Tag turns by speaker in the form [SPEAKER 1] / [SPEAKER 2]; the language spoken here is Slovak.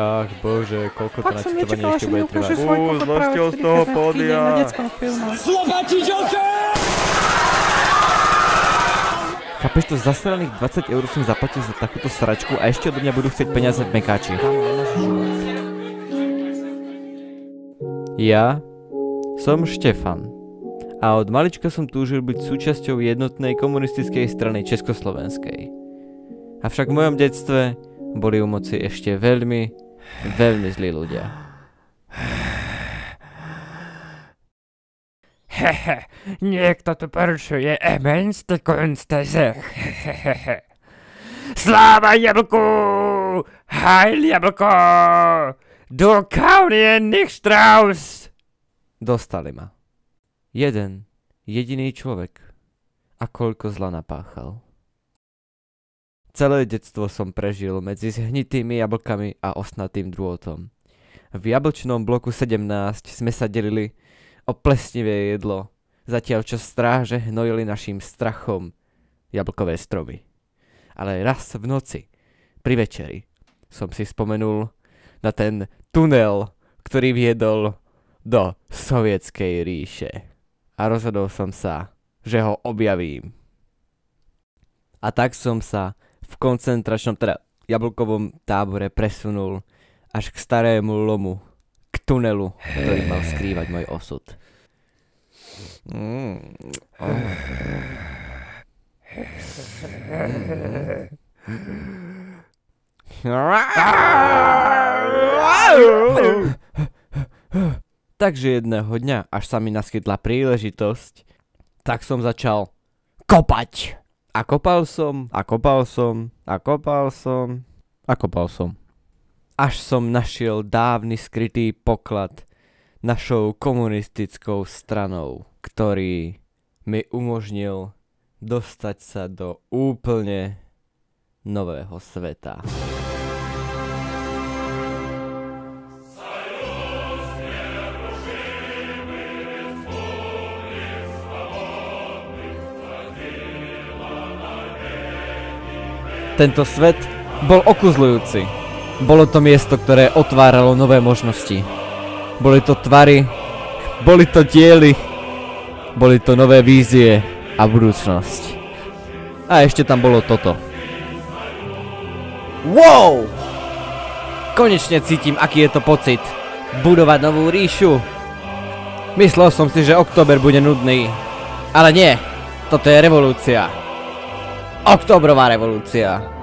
[SPEAKER 1] Ach bože, koľko to načítovanie ešte bude trvať.
[SPEAKER 2] Zložte z toho pódia.
[SPEAKER 1] Chápeš to, zasraných 20 € som zaplatil za takúto sračku a ešte od mňa budú chcieť peniaze v mekáči. Ja som Štefan a od malička som túžil byť súčasťou jednotnej komunistickej strany Československej. Avšak v mojom detstve boli u moci ešte veľmi zlí ľudia.
[SPEAKER 3] Hehe, niekto tu porušuje emenste kunsteze. Sláva jablku! Heil jablko! Du kaunien nicht Strauss!
[SPEAKER 1] Dostali ma. Jeden jediný človek. A koľko zla napáchal. Celé detstvo som prežil medzi zhnitými jablkami a osnatým drôtom. V jablčnom bloku 17 sme sa delili o plesnivé jedlo, zatiaľ čo stráže hnojili našim strachom jablkové stromy. Ale raz v noci, pri večeri, som si spomenul na ten tunel, ktorý viedol do Sovietskej ríše. A rozhodol som sa, že ho objavím. A tak som sa v koncentračnom, teda jablkovom tábore presunul až k starému lomu, k tunelu, ktorý mal skrývať môj osud. Takže jedného dňa, až sa mi naskytla príležitosť, tak som začal kopať. A kopal som, a kopal som, a kopal som, a kopal som. Až som našiel dávny skrytý poklad našou komunistickou stranou, ktorý mi umožnil dostať sa do úplne nového sveta. Tento svet bol okuzľujúci. Bolo to miesto, ktoré otváralo nové možnosti. Boli to tvary, boli to diely, boli to nové vízie a budúcnosť. A ešte tam bolo toto. Wow! Konečne cítim, aký je to pocit. Budovať novú ríšu. Myslel som si, že október bude nudný. Ale nie, toto je revolúcia. Októbrová revolúcia.